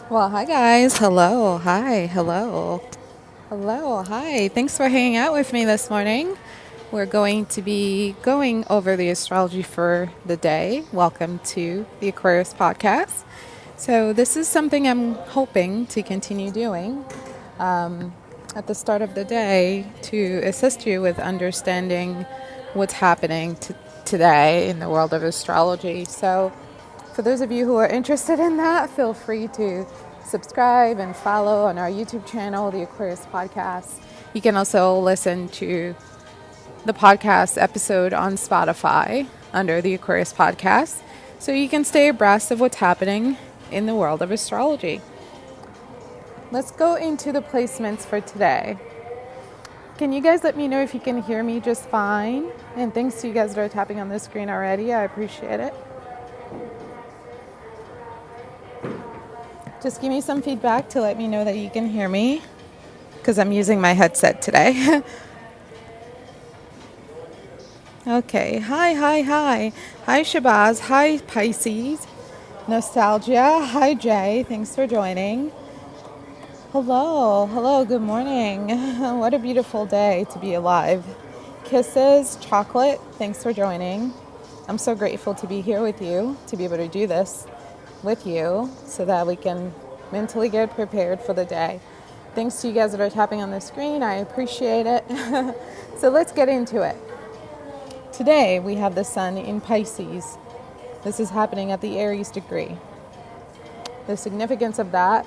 Well, hi guys. Hello. Hi. Hello. Hello. Hi. Thanks for hanging out with me this morning. We're going to be going over the astrology for the day. Welcome to the Aquarius podcast. So, this is something I'm hoping to continue doing at the start of the day to assist you with understanding what's happening today in the world of astrology. So, for those of you who are interested in that, feel free to subscribe and follow on our YouTube channel, the Aquarius Podcast. You can also listen to the podcast episode on Spotify under the Aquarius Podcast, so you can stay abreast of what's happening in the world of astrology. Let's go into the placements for today. Can you guys let me know if you can hear me just fine? And thanks to you guys that are tapping on the screen already. I appreciate it. Just give me some feedback to let me know that you can hear me, because I'm using my headset today. Okay. Hi. Hi, Shabazz. Hi, Pisces. Nostalgia. Hi, Jay. Thanks for joining. Hello. Good morning. What a beautiful day to be alive. Kisses. Chocolate. Thanks for joining. I'm so grateful to be here with you, to be able to do this with you so that we can mentally get prepared for the day. Thanks to you guys that are tapping on the screen. I appreciate it. So let's get into it. Today we have the sun in Pisces. This is happening at the Aries degree. The significance of that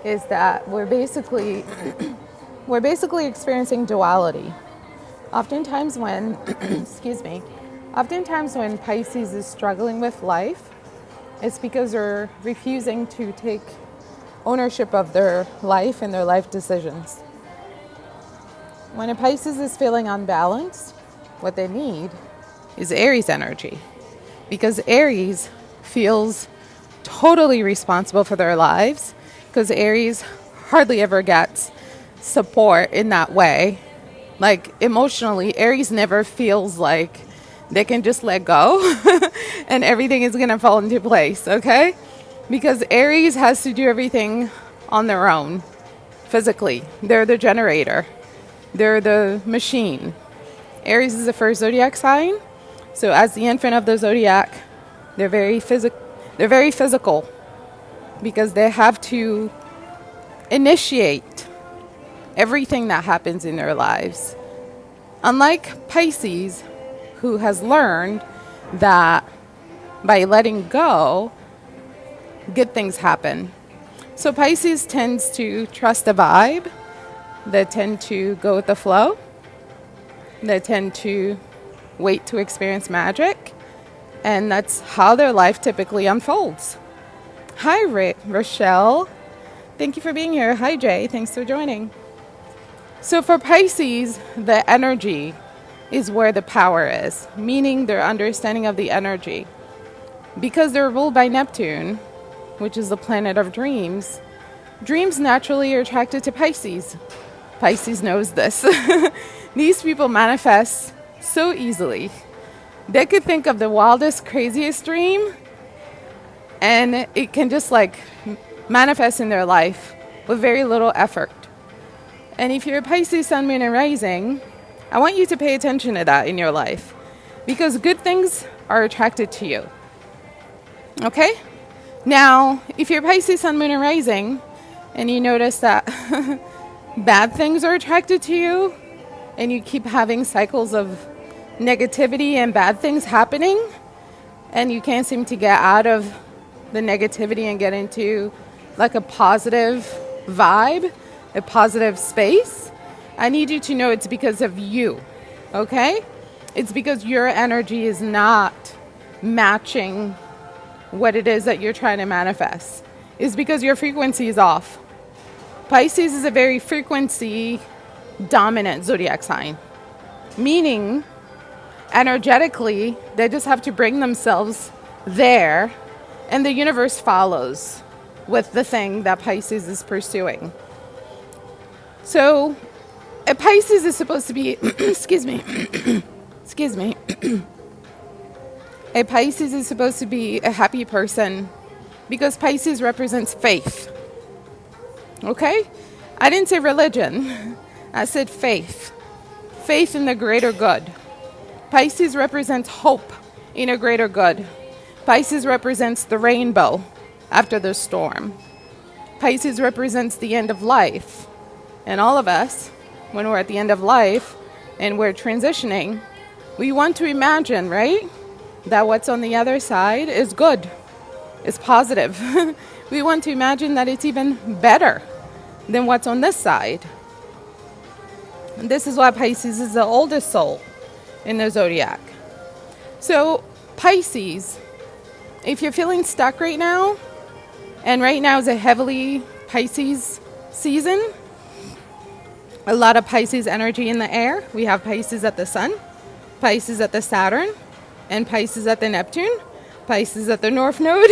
is that we're basically experiencing duality. Oftentimes when when Pisces is struggling with life, it's because they're refusing to take ownership of their life and their life decisions. When a Pisces is feeling unbalanced, what they need is Aries energy, because Aries feels totally responsible for their lives, because Aries hardly ever gets support in that way. Like emotionally, Aries never feels like they can just let go and everything is going to fall into place, okay? Because Aries has to do everything on their own, physically. They're the generator. They're the machine. Aries is the first zodiac sign. So as the infant of the zodiac, they're very physical because they have to initiate everything that happens in their lives. Unlike Pisces, who has learned that by letting go, good things happen. So Pisces tends to trust the vibe. They tend to go with the flow. They tend to wait to experience magic. And that's how their life typically unfolds. Hi, Rochelle. Thank you for being here. Hi, Jay. Thanks for joining. So for Pisces, the energy is where the power is, meaning their understanding of the energy. Because they're ruled by Neptune, which is the planet of dreams, dreams naturally are attracted to Pisces. Pisces knows this. These people manifest so easily. They could think of the wildest, craziest dream, and it can just manifest in their life with very little effort. And if you're a Pisces sun, moon, and rising, I want you to pay attention to that in your life, because good things are attracted to you. Okay? Now, if you're Pisces sun, moon, and rising, and you notice that bad things are attracted to you, and you keep having cycles of negativity and bad things happening, and you can't seem to get out of the negativity and get into like a positive vibe, a positive space, I need you to know it's because of you, okay? It's because your energy is not matching what it is that you're trying to manifest. It's because your frequency is off. Pisces is a very frequency dominant zodiac sign, meaning energetically they just have to bring themselves there, and the universe follows with the thing that Pisces is pursuing. So a Pisces is supposed to be excuse me a Pisces is supposed to be a happy person because Pisces represents faith. Okay? I didn't say religion. I said faith. Faith in the greater good. Pisces represents hope in a greater good. Pisces represents the rainbow after the storm. Pisces represents the end of life. And all of us, when we're at the end of life and we're transitioning, we want to imagine, right, that what's on the other side is good, is positive. We want to imagine that it's even better than what's on this side. And this is why Pisces is the oldest soul in the zodiac. So Pisces, if you're feeling stuck right now, and right now is a heavily Pisces season, a lot of Pisces energy in the air. We have Pisces at the Sun, Pisces at the Saturn, and Pisces at the Neptune, Pisces at the North Node.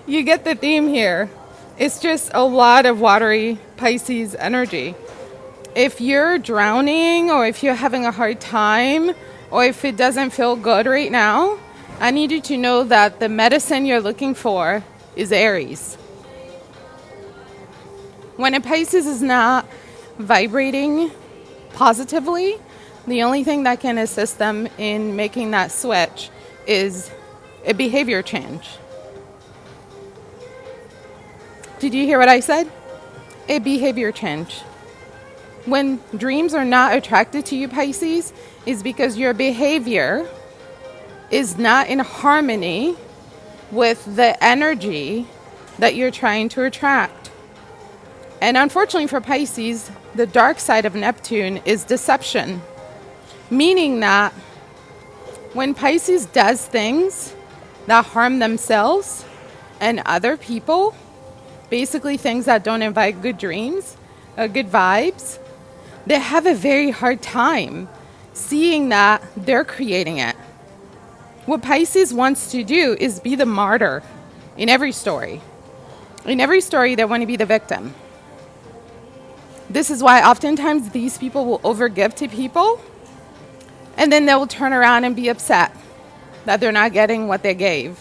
You get the theme here. It's just a lot of watery Pisces energy. If you're drowning, or if you're having a hard time, or if it doesn't feel good right now, I need you to know that the medicine you're looking for is Aries. When a Pisces is not vibrating positively, the only thing that can assist them in making that switch is a behavior change. Did you hear what I said? A behavior change. When dreams are not attracted to you, Pisces, is because your behavior is not in harmony with the energy that you're trying to attract. And unfortunately for Pisces, the dark side of Neptune is deception, meaning that when Pisces does things that harm themselves and other people, basically things that don't invite good dreams, good vibes, they have a very hard time seeing that they're creating it. What Pisces wants to do is be the martyr in every story. In every story, they want to be the victim. This is why oftentimes these people will overgive to people, and then they'll turn around and be upset that they're not getting what they gave.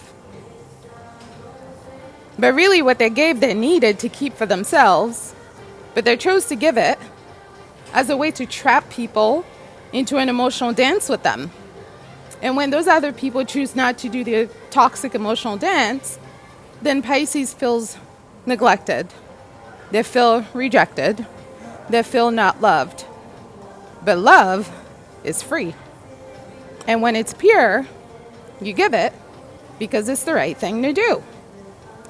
But really what they gave, they needed to keep for themselves, but they chose to give it as a way to trap people into an emotional dance with them. And when those other people choose not to do the toxic emotional dance, then Pisces feels neglected. They feel rejected. They feel not loved. But love is free. And when it's pure, you give it because it's the right thing to do.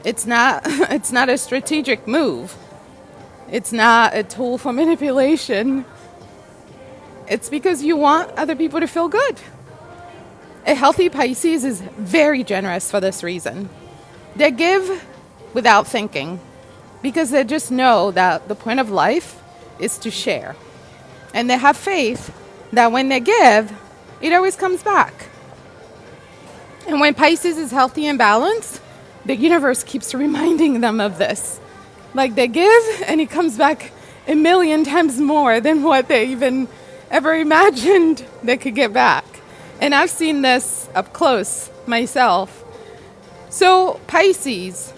It's not a strategic move. It's not a tool for manipulation. It's because you want other people to feel good. A healthy Pisces is very generous for this reason. They give without thinking because they just know that the point of life is to share. And they have faith that when they give, it always comes back. And when Pisces is healthy and balanced, the universe keeps reminding them of this. Like they give and it comes back 1,000,000 times more than what they even ever imagined they could get back. And I've seen this up close myself. So Pisces,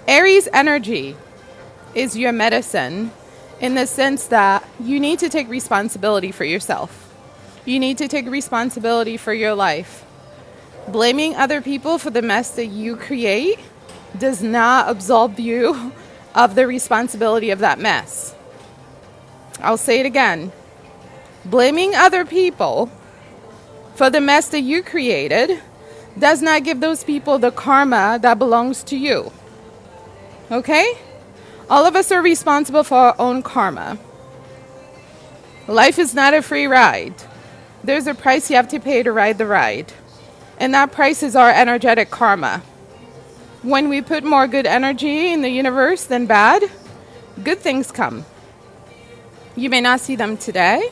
Aries energy is your medicine in the sense that you need to take responsibility for yourself. You need to take responsibility for your life. Blaming other people for the mess that you create does not absolve you of the responsibility of that mess. I'll say it again. Blaming other people for the mess that you created does not give those people the karma that belongs to you. Okay? All of us are responsible for our own karma. Life is not a free ride. There's a price you have to pay to ride the ride. And that price is our energetic karma. When we put more good energy in the universe than bad, good things come. You may not see them today.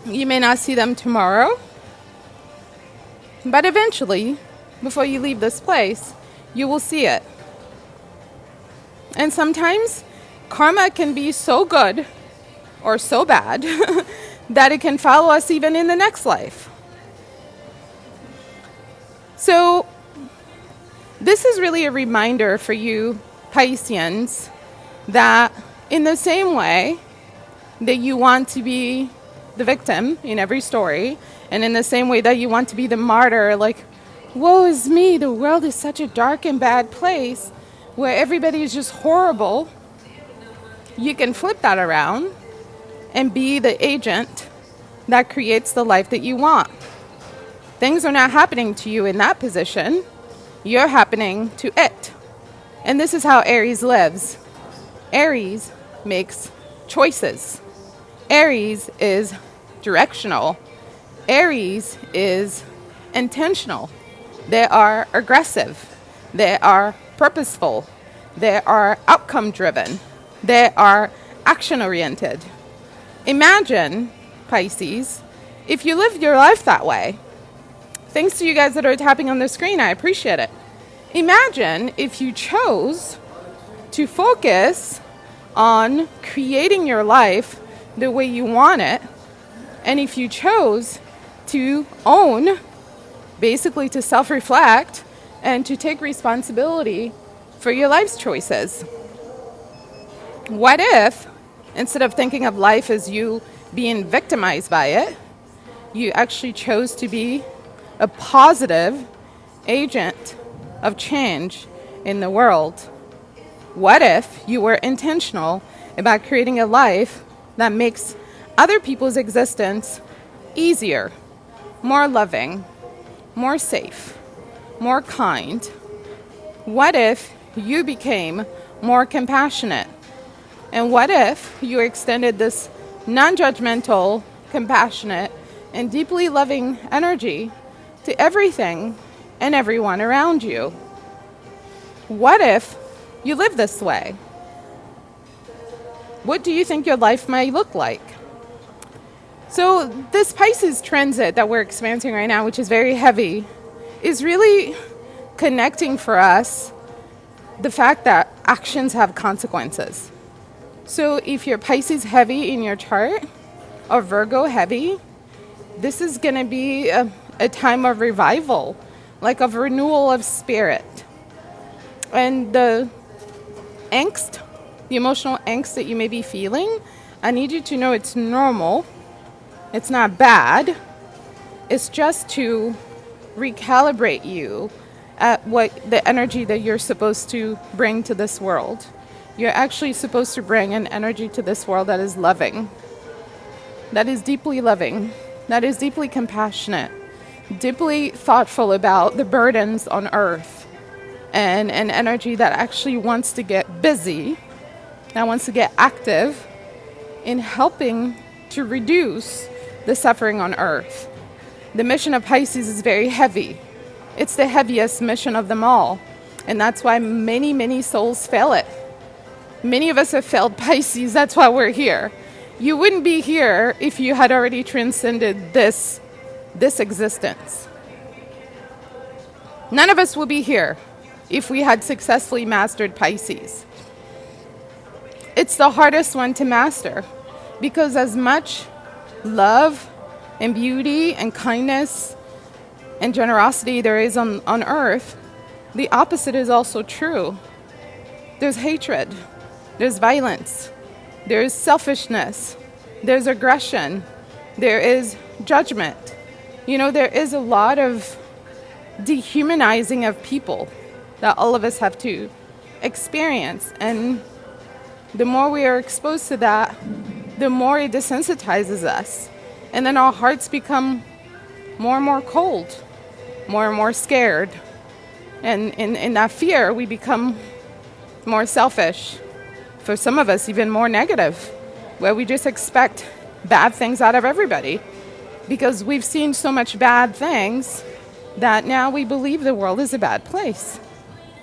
You may not see them tomorrow. But eventually, before you leave this place, you will see it. And sometimes karma can be so good or so bad that it can follow us even in the next life. So This is really a reminder for you Pisceans that in the same way that you want to be the victim in every story, and in the same way that you want to be the martyr, like, woe is me, the world is such a dark and bad place where everybody is just horrible, you can flip that around and be the agent that creates the life that you want. Things are not happening to you in that position. You're happening to it. And this is how Aries lives. Aries makes choices. Aries is directional. Aries is intentional. They are aggressive. They are purposeful. They are outcome driven. They are action oriented. Imagine, Pisces, if you lived your life that way. Thanks to you guys that are tapping on the screen, I appreciate it. Imagine if you chose to focus on creating your life the way you want it, and if you chose to own, basically to self-reflect and to take responsibility for your life's choices. What if, instead of thinking of life as you being victimized by it, you actually chose to be a positive agent of change in the world? What if you were intentional about creating a life that makes other people's existence easier, more loving, more safe, more kind? What if you became more compassionate? And what if you extended this non-judgmental, compassionate, and deeply loving energy to everything and everyone around you? What if you live this way? What do you think your life might look like? So this Pisces transit that we're experiencing right now, which is very heavy, is really connecting for us the fact that actions have consequences. So if you're Pisces heavy in your chart, or Virgo heavy, this is going to be a time of revival, like of renewal of spirit. And the angst, the emotional angst that you may be feeling, I need you to know it's normal. It's not bad. It's just to recalibrate you at what the energy that you're supposed to bring to this world. You're actually supposed to bring an energy to this world that is loving, that is deeply loving, that is deeply compassionate, deeply thoughtful about the burdens on earth, and an energy that actually wants to get busy, that wants to get active in helping to reduce the suffering on earth. The mission of Pisces is very heavy. It's the heaviest mission of them all. And that's why many, many souls fail it. Many of us have failed Pisces. That's why we're here. You wouldn't be here if you had already transcended this existence. None of us will be here if we had successfully mastered Pisces. It's the hardest one to master because as much love and beauty and kindness and generosity there is on earth, the opposite is also true. There's hatred, there's violence, there's selfishness, there's aggression, there is judgment. You know, there is a lot of dehumanizing of people that all of us have to experience. And the more we are exposed to that, the more it desensitizes us. And then our hearts become more and more cold, more and more scared. And in that fear, we become more selfish. For some of us, even more negative, where we just expect bad things out of everybody. Because we've seen so much bad things that now we believe the world is a bad place.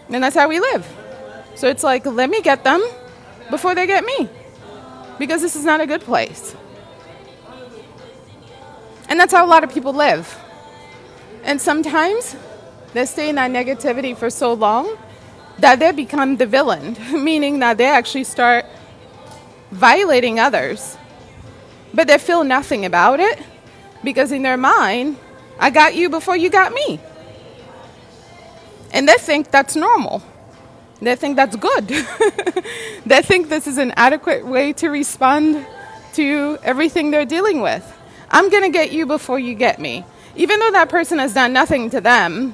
And that's how we live. So it's like, let me get them before they get me. Because this is not a good place. And that's how a lot of people live. And sometimes they stay in that negativity for so long that they become the villain, meaning that they actually start violating others. But they feel nothing about it because in their mind, I got you before you got me. And they think that's normal. They think that's good. They think this is an adequate way to respond to everything they're dealing with. I'm going to get you before you get me. Even though that person has done nothing to them,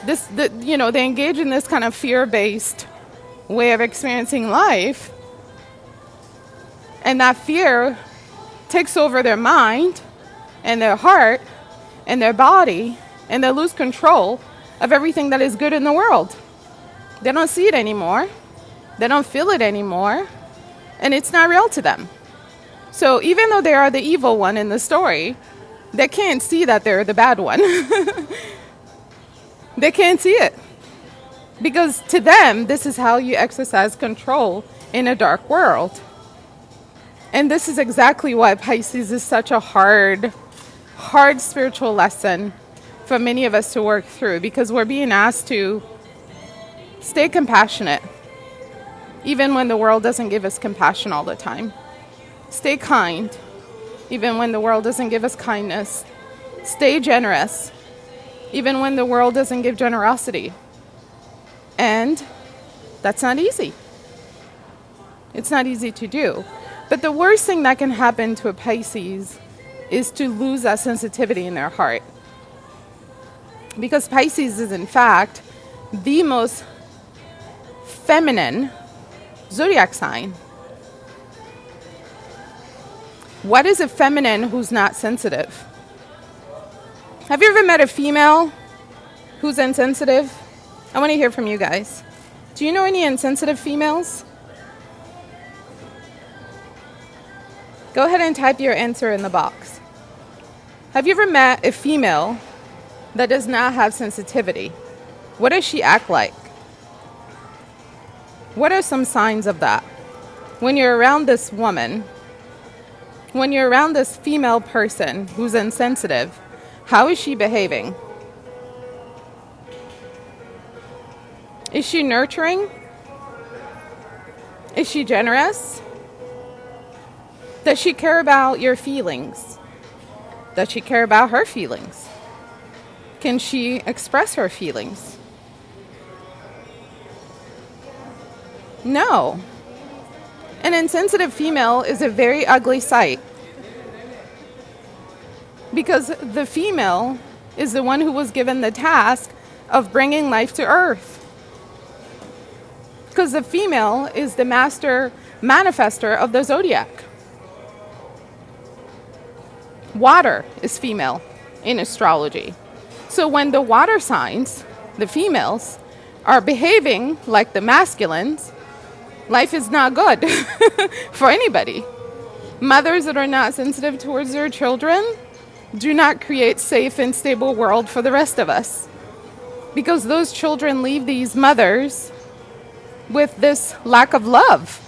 they engage in this kind of fear-based way of experiencing life. And that fear takes over their mind and their heart and their body, and they lose control of everything that is good in the world. They don't see it anymore. They don't feel it anymore. And it's not real to them. So even though they are the evil one in the story, they can't see that they're the bad one. They can't see it. Because to them, this is how you exercise control in a dark world. And this is exactly why Pisces is such a hard spiritual lesson for many of us to work through, because we're being asked to stay compassionate, even when the world doesn't give us compassion all the time. Stay kind, even when the world doesn't give us kindness. Stay generous, even when the world doesn't give generosity. And that's not easy. It's not easy to do. But the worst thing that can happen to a Pisces is to lose that sensitivity in their heart. Because Pisces is, in fact, the most feminine zodiac sign. What is a feminine who's not sensitive? Have you ever met a female who's insensitive? I want to hear from you guys. Do you know any insensitive females? Go ahead and type your answer in the box. Have you ever met a female that does not have sensitivity? What does she act like? What are some signs of that? When you're around this woman, when you're around this female person who's insensitive, how is she behaving? Is she nurturing? Is she generous? Does she care about your feelings? Does she care about her feelings? Can she express her feelings? No. An insensitive female is a very ugly sight. Because the female is the one who was given the task of bringing life to earth. Because the female is the master manifester of the zodiac. Water is female in astrology. So when the water signs, the females, are behaving like the masculines, life is not good for anybody. Mothers that are not sensitive towards their children do not create safe and stable world for the rest of us. Because those children leave these mothers with this lack of love.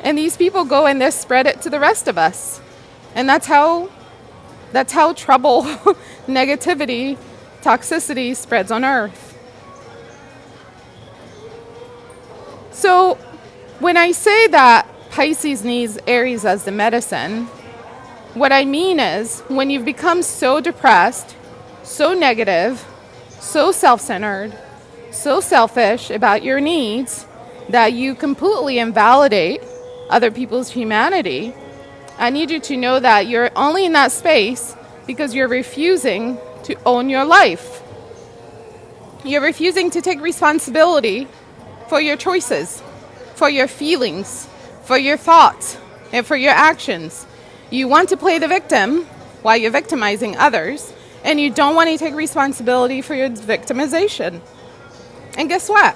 And these people go and they spread it to the rest of us. And that's how trouble, negativity, toxicity spreads on earth. So when I say that Pisces needs Aries as the medicine, what I mean is when you've become so depressed, so negative, so self-centered, so selfish about your needs that you completely invalidate other people's humanity, I need you to know that you're only in that space because you're refusing to own your life. You're refusing to take responsibility for your choices, for your feelings, for your thoughts, and for your actions. You want to play the victim while you're victimizing others, and you don't want to take responsibility for your victimization. And guess what?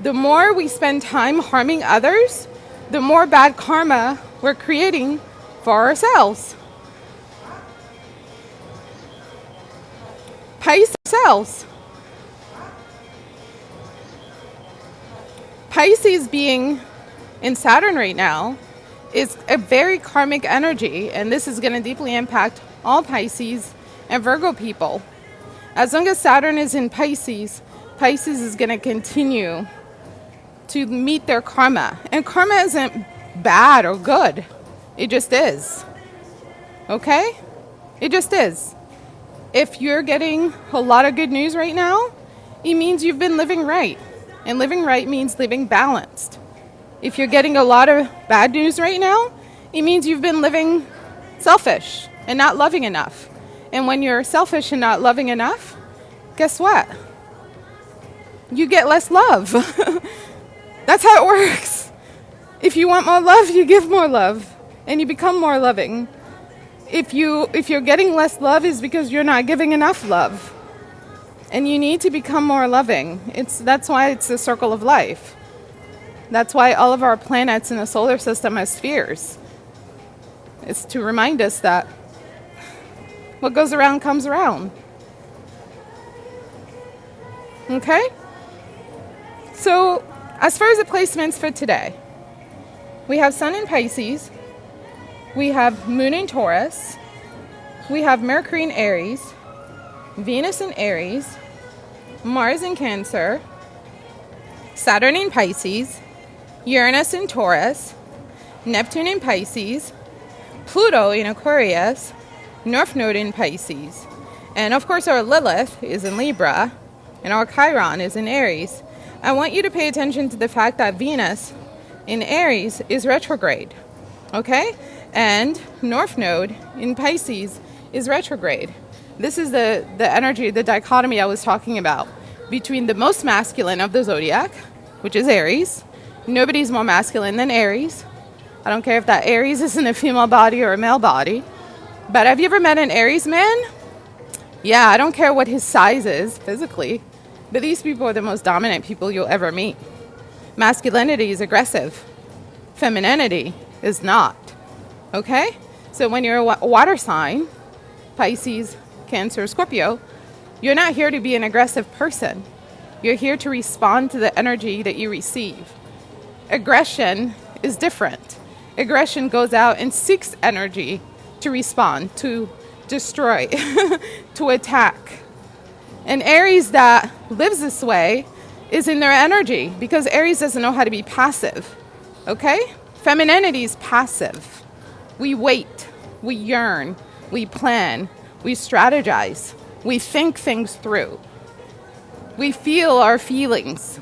The more we spend time harming others, the more bad karma we're creating for ourselves. Pisces being in Saturn right now is a very karmic energy, and this is going to deeply impact all Pisces and Virgo people. As long as Saturn is in Pisces, Pisces is going to continue to meet their karma. And karma isn't bad or good. It just is. Okay? It just is. If you're getting a lot of good news right now, it means you've been living right. And living right means living balanced. If you're getting a lot of bad news right now, it means you've been living selfish and not loving enough. And when you're selfish and not loving enough, guess what? You get less love. That's how it works. If you want more love, you give more love and you become more loving. If you're getting less love, it's because you're not giving enough love. And you need to become more loving. That's why it's the circle of life. That's why all of our planets in the solar system are spheres. It's to remind us that what goes around comes around. Okay? So, as far as the placements for today, we have Sun in Pisces, we have Moon in Taurus, we have Mercury in Aries, Venus in Aries, Mars in Cancer, Saturn in Pisces, Uranus in Taurus, Neptune in Pisces, Pluto in Aquarius, North Node in Pisces. And of course our Lilith is in Libra, and our Chiron is in Aries. I want you to pay attention to the fact that Venus in Aries is retrograde, okay? And North Node in Pisces is retrograde. This is the energy, the dichotomy I was talking about between the most masculine of the zodiac, which is Aries. Nobody's more masculine than Aries. I don't care if that Aries is in a female body or a male body. But have you ever met an Aries man? Yeah, I don't care what his size is physically, but these people are the most dominant people you'll ever meet. Masculinity is aggressive. Femininity is not. Okay? So when you're a water sign, Pisces, Cancer, Scorpio, you're not here to be an aggressive person. You're here to respond to the energy that you receive. Aggression is different. Aggression goes out and seeks energy to respond, to destroy, to attack. And Aries that lives this way is in their energy because Aries doesn't know how to be passive. Okay? Femininity is passive. We wait, we yearn, we plan, we strategize, we think things through. We feel our feelings.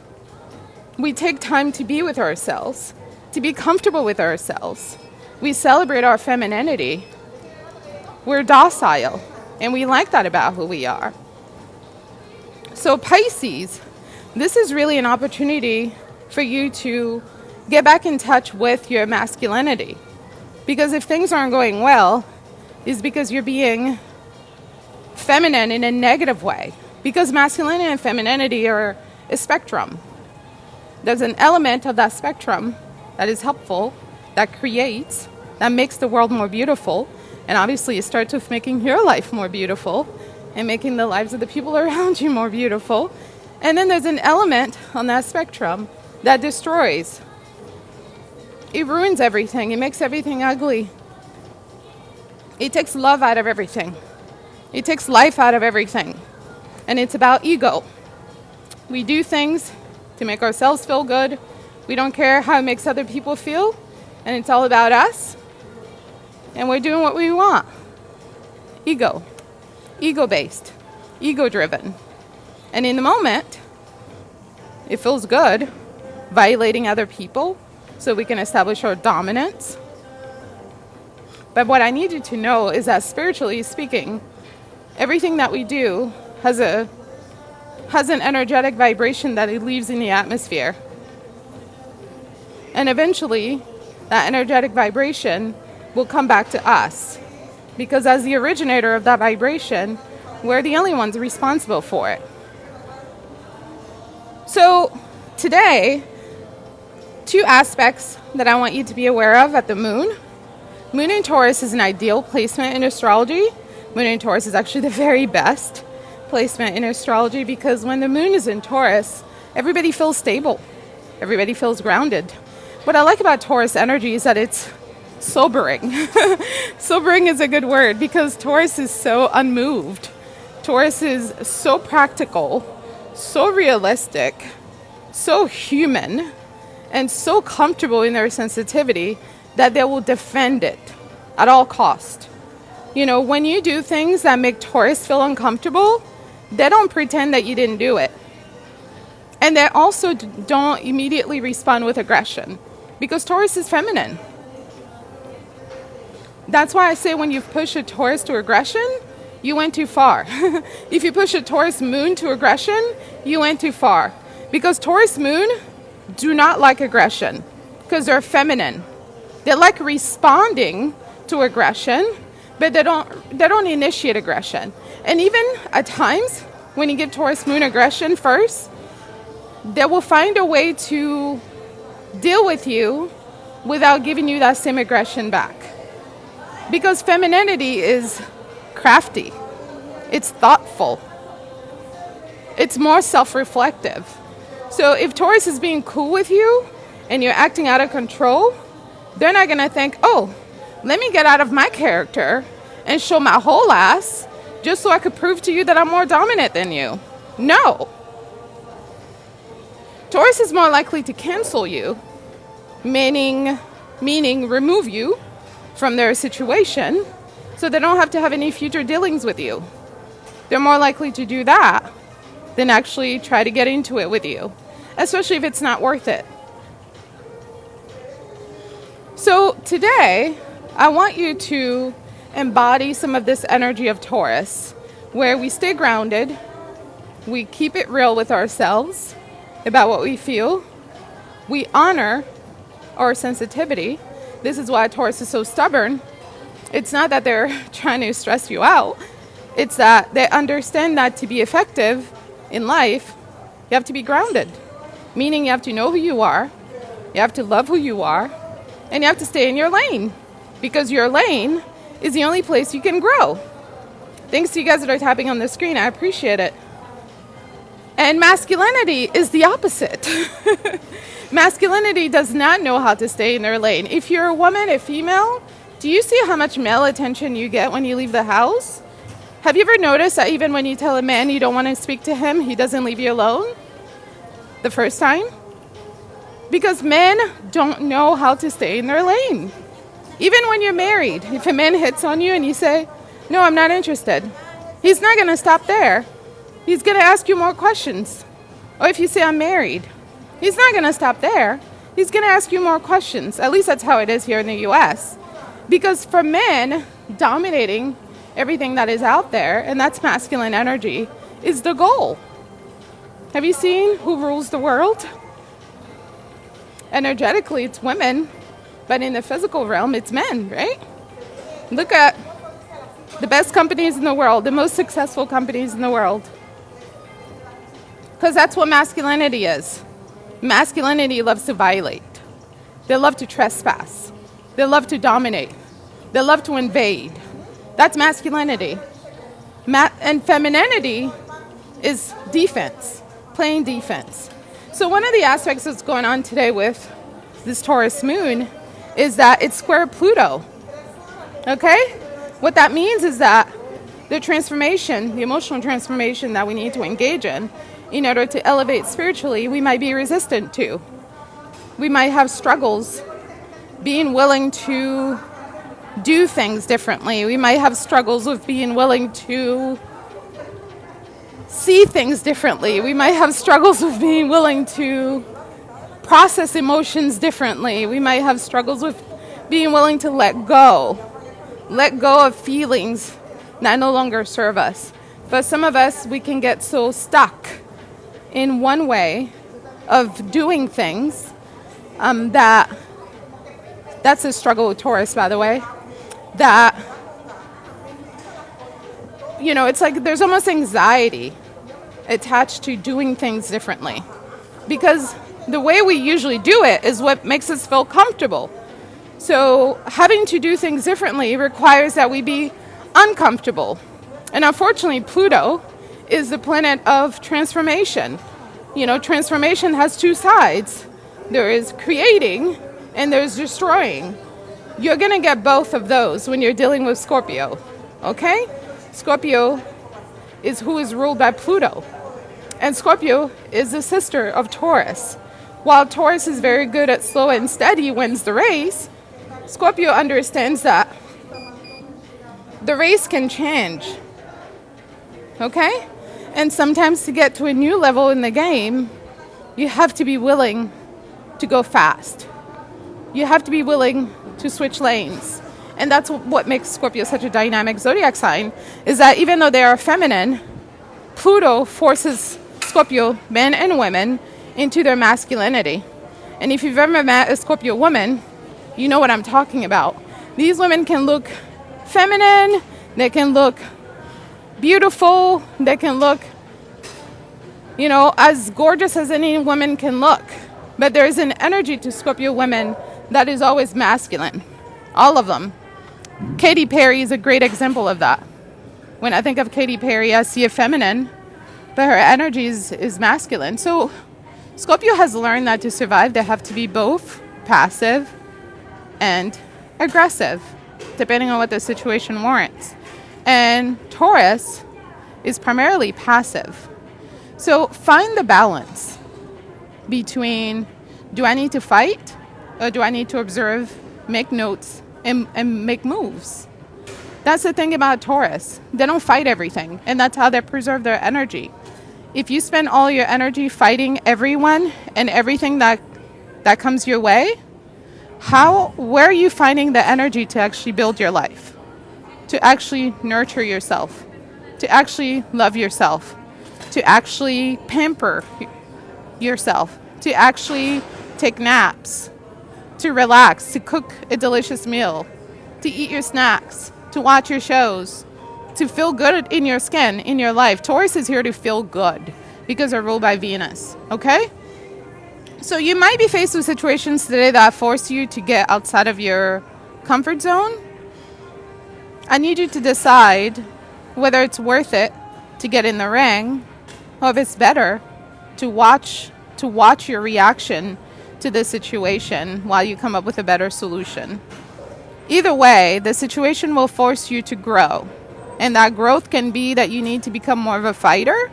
We take time to be with ourselves, to be comfortable with ourselves. We celebrate our femininity. We're docile, and we like that about who we are. So Pisces, this is really an opportunity for you to get back in touch with your masculinity. Because if things aren't going well, it's because you're being feminine in a negative way. Because masculinity and femininity are a spectrum. There's an element of that spectrum that is helpful, that creates, that makes the world more beautiful. And obviously it starts with making your life more beautiful and making the lives of the people around you more beautiful. And then there's an element on that spectrum that destroys. It ruins everything. It makes everything ugly. It takes love out of everything. It takes life out of everything. And it's about ego. We do things to make ourselves feel good. We don't care how it makes other people feel. And it's all about us. And we're doing what we want. Ego. Ego-based. Ego-driven. And in the moment, it feels good violating other people so we can establish our dominance. But what I need you to know is that spiritually speaking, everything that we do has an energetic vibration that it leaves in the atmosphere. And eventually, that energetic vibration will come back to us. Because as the originator of that vibration, we're the only ones responsible for it. So today, two aspects that I want you to be aware of at the moon. Moon in Taurus is an ideal placement in astrology. Moon in Taurus is actually the very best placement in astrology because when the moon is in Taurus, everybody feels stable. Everybody feels grounded. What I like about Taurus energy is that it's sobering. Sobering is a good word because Taurus is so unmoved. Taurus is so practical, so realistic, so human, and so comfortable in their sensitivity that they will defend it at all cost. You know, when you do things that make Taurus feel uncomfortable, they don't pretend that you didn't do it. And they also don't immediately respond with aggression, because Taurus is feminine. That's why I say when you push a Taurus to aggression, you went too far. If you push a Taurus moon to aggression, you went too far. Because Taurus moon do not like aggression, because they're feminine. They like responding to aggression, but they don't initiate aggression. And even at times, when you give Taurus moon aggression first, they will find a way to deal with you without giving you that same aggression back. Because femininity is crafty. It's thoughtful. It's more self-reflective. So if Taurus is being cool with you and you're acting out of control, they're not going to think, oh, let me get out of my character and show my whole ass just so I could prove to you that I'm more dominant than you. No. Taurus is more likely to cancel you, meaning remove you from their situation so they don't have to have any future dealings with you. They're more likely to do that than actually try to get into it with you, especially if it's not worth it. So today, I want you to embody some of this energy of Taurus, where we stay grounded, we keep it real with ourselves about what we feel, we honor our sensitivity. This is why Taurus is so stubborn. It's not that they're trying to stress you out, it's that they understand that to be effective in life, you have to be grounded, meaning you have to know who you are, you have to love who you are, and you have to stay in your lane, because your lane is the only place you can grow. Thanks to you guys that are tapping on the screen. I appreciate it. And masculinity is the opposite. Masculinity does not know how to stay in their lane. If you're a woman, a female, do you see how much male attention you get when you leave the house? Have you ever noticed that even when you tell a man you don't want to speak to him, he doesn't leave you alone the first time? Because men don't know how to stay in their lane. Even when you're married, if a man hits on you and you say, no, I'm not interested, he's not going to stop there. He's going to ask you more questions. Or if you say, I'm married, he's not going to stop there. He's going to ask you more questions. At least that's how it is here in the US. Because for men, dominating everything that is out there, and that's masculine energy, is the goal. Have you seen Who Rules the World? Energetically, it's women, but in the physical realm, it's men, right? Look at the best companies in the world, the most successful companies in the world. Because that's what masculinity is. Masculinity loves to violate. They love to trespass. They love to dominate. They love to invade. That's masculinity. And femininity is defense, playing defense. So one of the aspects that's going on today with this Taurus moon is that it's square Pluto. Okay? What that means is that the transformation, the emotional transformation that we need to engage in order to elevate spiritually, we might be resistant to. We might have struggles being willing to do things differently. We might have struggles with being willing to see things differently. We might have struggles with being willing to process emotions differently. We might have struggles with being willing to let go of feelings that no longer serve us. But some of us, we can get so stuck in one way of doing things that's a struggle with Taurus, by the way, that, it's like there's almost anxiety attached to doing things differently, because the way we usually do it is what makes us feel comfortable. So having to do things differently requires that we be uncomfortable. And unfortunately, Pluto is the planet of transformation. Transformation has two sides. There is creating and there's destroying. You're going to get both of those when you're dealing with Scorpio, okay? Scorpio is who is ruled by Pluto. And Scorpio is the sister of Taurus. While Taurus is very good at slow and steady, wins the race, Scorpio understands that the race can change. Okay? And sometimes to get to a new level in the game, you have to be willing to go fast. You have to be willing to switch lanes. And that's what makes Scorpio such a dynamic zodiac sign, is that even though they are feminine, Pluto forces Scorpio men and women into their masculinity. And if you've ever met a Scorpio woman, you know what I'm talking about. These women can look feminine, they can look beautiful, they can look, as gorgeous as any woman can look. But there's an energy to Scorpio women that is always masculine. All of them. Katy Perry is a great example of that. When I think of Katy Perry, I see a feminine, but her energy is masculine. So Scorpio has learned that to survive, they have to be both passive and aggressive, depending on what the situation warrants. And Taurus is primarily passive. So find the balance between, do I need to fight or do I need to observe, make notes, and make moves? That's the thing about Taurus. They don't fight everything, and that's how they preserve their energy. If you spend all your energy fighting everyone and everything that comes your way, where are you finding the energy to actually build your life? To actually nurture yourself? To actually love yourself? To actually pamper yourself? To actually take naps? To relax? To cook a delicious meal? To eat your snacks? To watch your shows? To feel good in your skin, in your life? Taurus is here to feel good because they're ruled by Venus, okay? So you might be faced with situations today that force you to get outside of your comfort zone. I need you to decide whether it's worth it to get in the ring, or if it's better to watch your reaction to the situation while you come up with a better solution. Either way, the situation will force you to grow. And that growth can be that you need to become more of a fighter,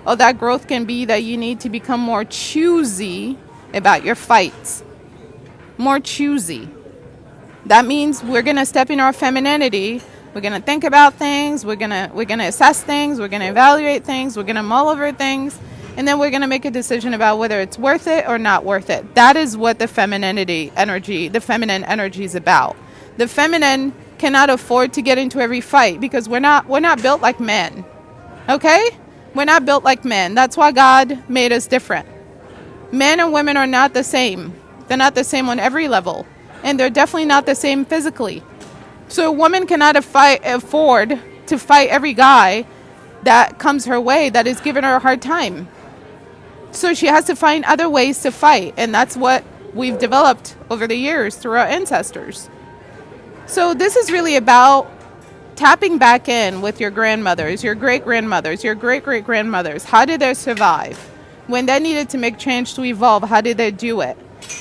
or that growth can be that you need to become more choosy about your fights. More choosy. That means we're going to step in our femininity. We're going to think about things. We're going to assess things. We're going to evaluate things. We're going to mull over things. And then we're going to make a decision about whether it's worth it or not worth it. That is what the feminine energy is about. The feminine cannot afford to get into every fight because we're not built like men. Okay? We're not built like men. That's why God made us different. Men and women are not the same. They're not the same on every level. And they're definitely not the same physically. So a woman cannot afford to fight every guy that comes her way that is giving her a hard time. So she has to find other ways to fight. And that's what we've developed over the years through our ancestors. So this is really about tapping back in with your grandmothers, your great-grandmothers, your great-great-grandmothers. How did they survive? When they needed to make change to evolve, how did they do it?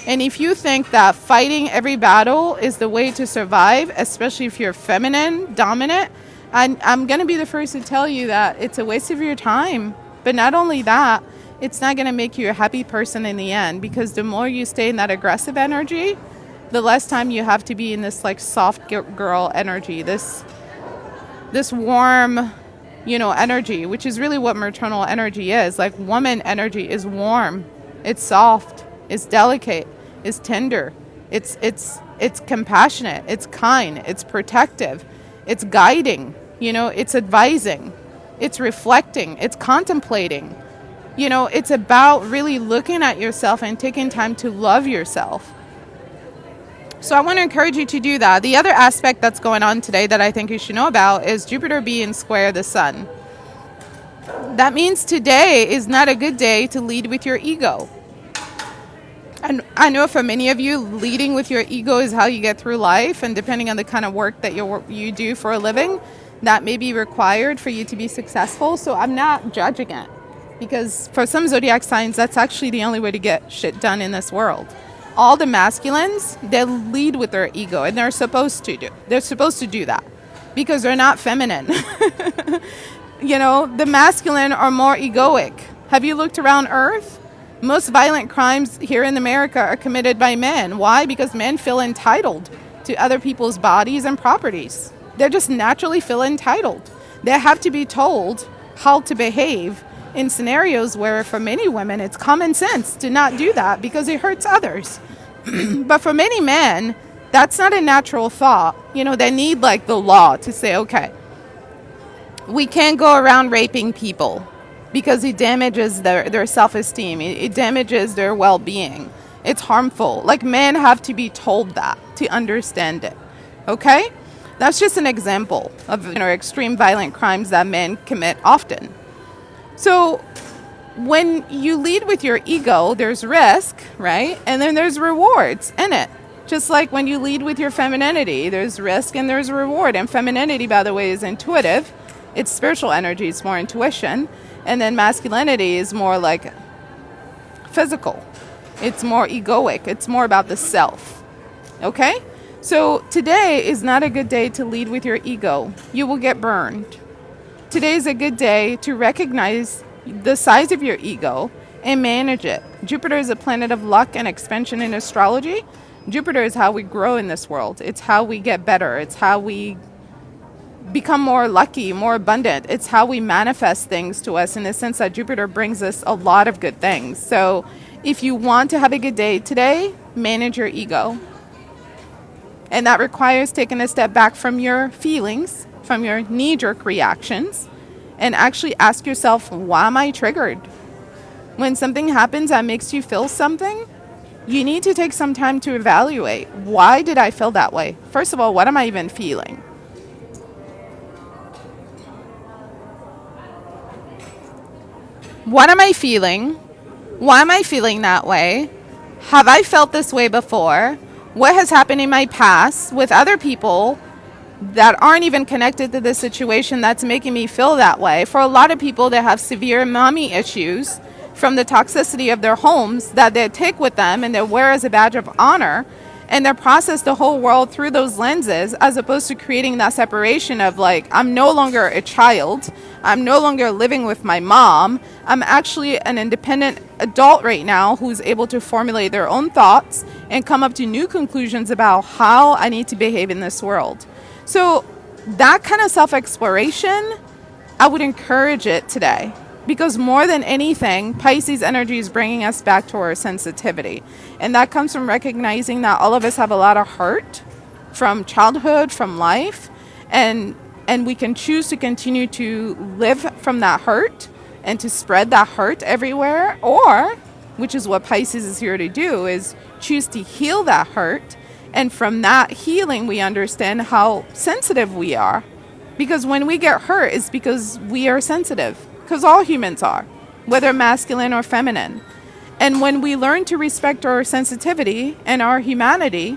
And if you think that fighting every battle is the way to survive, especially if you're feminine, dominant, I'm going to be the first to tell you that it's a waste of your time. But not only that, it's not going to make you a happy person in the end, because the more you stay in that aggressive energy, the less time you have to be in this like soft girl energy, this warm, energy, which is really what maternal energy is. Like woman energy is warm, it's soft, it's delicate, it's tender, it's compassionate, it's kind, it's protective, it's guiding, it's advising, it's reflecting, it's contemplating. It's about really looking at yourself and taking time to love yourself. So I want to encourage you to do that. The other aspect that's going on today that I think you should know about is Jupiter being square the sun. That means today is not a good day to lead with your ego. And I know for many of you, leading with your ego is how you get through life. And depending on the kind of work that you do for a living, that may be required for you to be successful. So I'm not judging it, because for some zodiac signs, that's actually the only way to get shit done in this world. All the masculines, they lead with their ego, and they're supposed to do. They're supposed to do that because they're not feminine. The masculine are more egoic. Have you looked around Earth? Most violent crimes here in America are committed by men. Why? Because men feel entitled to other people's bodies and properties. They just naturally feel entitled. They have to be told how to behave in scenarios where for many women it's common sense to not do that because it hurts others. But for many men, that's not a natural thought. They need like the law to say, okay, we can't go around raping people because it damages their self-esteem. It damages their well-being. It's harmful. Like, men have to be told that to understand it. Okay? That's just an example of extreme violent crimes that men commit often. So when you lead with your ego, there's risk, right? And then there's rewards in it. Just like when you lead with your femininity, there's risk and there's reward. And femininity, by the way, is intuitive. It's spiritual energy. It's more intuition. And then masculinity is more like physical. It's more egoic. It's more about the self. Okay? So today is not a good day to lead with your ego. You will get burned. Today is a good day to recognize the size of your ego and manage it. Jupiter is a planet of luck and expansion in astrology. Jupiter is how we grow in this world. It's how we get better. It's how we become more lucky, more abundant. It's how we manifest things to us in the sense that Jupiter brings us a lot of good things. So if you want to have a good day today, manage your ego. And that requires taking a step back from your feelings, from your knee-jerk reactions, and actually ask yourself, why am I triggered? When something happens that makes you feel something, you need to take some time to evaluate, why did I feel that way? First of all, what am I even feeling? What am I feeling? Why am I feeling that way? Have I felt this way before? What has happened in my past with other people that aren't even connected to this situation that's making me feel that way? For a lot of people, they have severe mommy issues from the toxicity of their homes that they take with them and they wear as a badge of honor, and they process the whole world through those lenses, as opposed to creating that separation of like, I'm no longer a child, I'm no longer living with my mom, I'm actually an independent adult right now who's able to formulate their own thoughts and come up to new conclusions about how I need to behave in this world. So that kind of self-exploration, I would encourage it today. Because more than anything, Pisces energy is bringing us back to our sensitivity. And that comes from recognizing that all of us have a lot of hurt from childhood, from life. And we can choose to continue to live from that hurt and to spread that hurt everywhere. Or, which is what Pisces is here to do, is choose to heal that hurt. And from that healing, we understand how sensitive we are. Because when we get hurt, it's because we are sensitive. Because all humans are, whether masculine or feminine. And when we learn to respect our sensitivity and our humanity,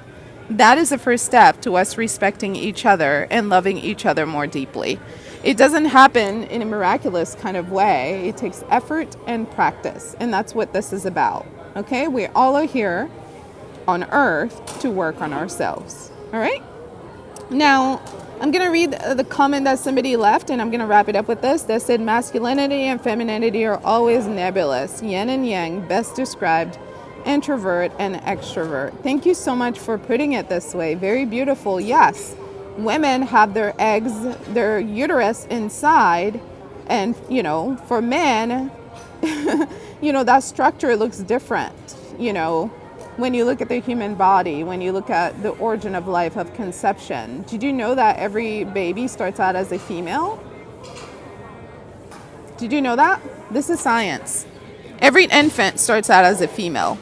that is the first step to us respecting each other and loving each other more deeply. It doesn't happen in a miraculous kind of way. It takes effort and practice. And that's what this is about. Okay? We all are here on Earth to work on ourselves. All right? Now, I'm going to read the comment that somebody left, and I'm going to wrap it up with this. They said, masculinity and femininity are always nebulous. Yin and yang, best described, introvert and extrovert. Thank you so much for putting it this way. Very beautiful. Yes, women have their eggs, their uterus inside, and, for men, that structure looks different, when you look at the human body, when you look at the origin of life, of conception. Did you know that every baby starts out as a female? Did you know that? This is science. Every infant starts out as a female.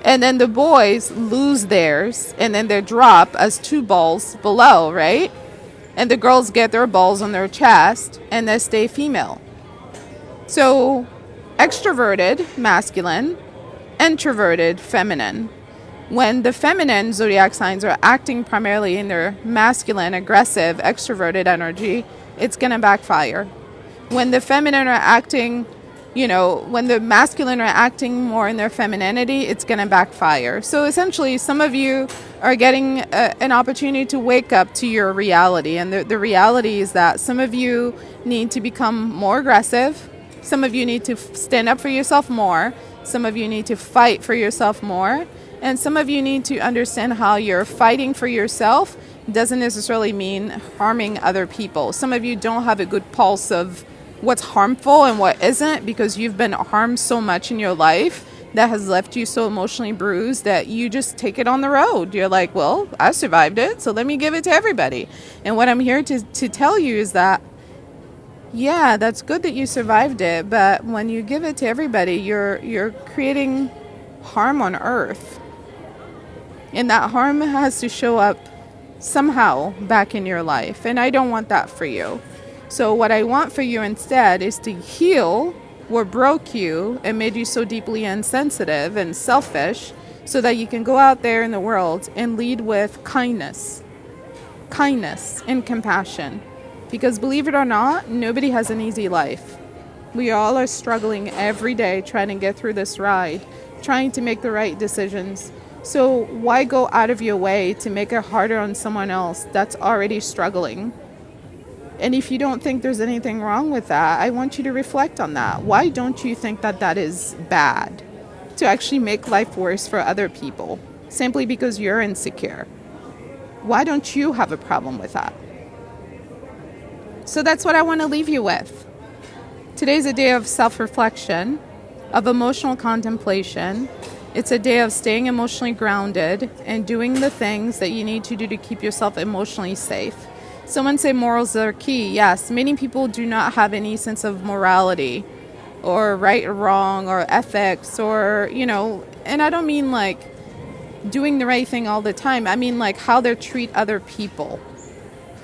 And then the boys lose theirs, and then they drop as two balls below, right? And the girls get their balls on their chest, and they stay female. So, extroverted, masculine, introverted, feminine. When the feminine zodiac signs are acting primarily in their masculine, aggressive, extroverted energy, it's going to backfire. When the feminine are acting, when the masculine are acting more in their femininity, it's going to backfire. So essentially, some of you are getting an opportunity to wake up to your reality. And the reality is that some of you need to become more aggressive. Some of you need to stand up for yourself more. Some of you need to fight for yourself more. And some of you need to understand how you're fighting for yourself doesn't necessarily mean harming other people. Some of you don't have a good pulse of what's harmful and what isn't, because you've been harmed so much in your life that has left you so emotionally bruised that you just take it on the road. You're like, well, I survived it, so let me give it to everybody. And what I'm here to tell you is that, yeah, that's good that you survived it, but when you give it to everybody, you're creating harm on earth. And that harm has to show up somehow back in your life. And I don't want that for you. So what I want for you instead is to heal what broke you and made you so deeply insensitive and selfish, so that you can go out there in the world and lead with kindness and compassion. Because believe it or not, nobody has an easy life. We all are struggling every day trying to get through this ride, trying to make the right decisions. So why go out of your way to make it harder on someone else that's already struggling? And if you don't think there's anything wrong with that, I want you to reflect on that. Why don't you think that that is bad, to actually make life worse for other people simply because you're insecure? Why don't you have a problem with that? So that's what I want to leave you with. Today's a day of self-reflection, of emotional contemplation. It's a day of staying emotionally grounded and doing the things that you need to do to keep yourself emotionally safe. Someone say morals are key. Yes, many people do not have any sense of morality or right or wrong or ethics or, and I don't mean like doing the right thing all the time. I mean like how they treat other people,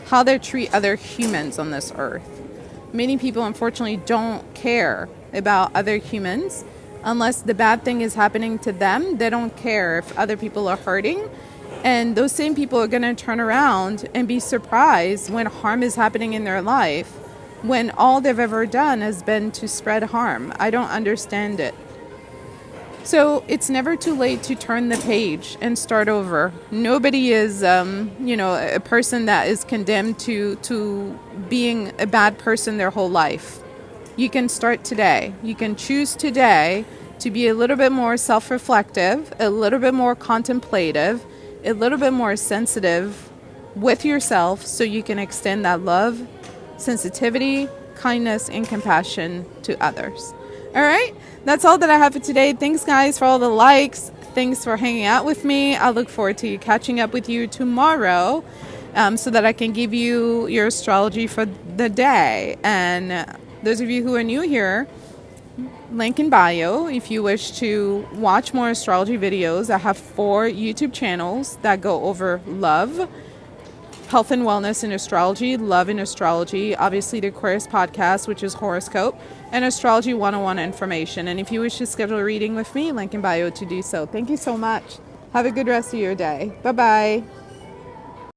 how they treat other humans on this earth. Many people, unfortunately, don't care about other humans. Unless the bad thing is happening to them, they don't care if other people are hurting. And those same people are going to turn around and be surprised when harm is happening in their life, when all they've ever done has been to spread harm. I don't understand it. So it's never too late to turn the page and start over. Nobody is, a person that is condemned to being a bad person their whole life. You can start today. You can choose today to be a little bit more self-reflective, a little bit more contemplative, a little bit more sensitive with yourself, so you can extend that love, sensitivity, kindness, and compassion to others. All right, that's all that I have for today. Thanks, guys, for all the likes. Thanks for hanging out with me. I look forward to catching up with you tomorrow, so that I can give you your astrology for the day. And those of you who are new here, link in bio if you wish to watch more astrology videos. I have 4 YouTube channels that go over love, health and wellness in astrology, love in astrology, obviously the Aquarius podcast, which is Horoscope, and Astrology 101 information. And if you wish to schedule a reading with me, link in bio to do so. Thank you so much. Have a good rest of your day. Bye-bye.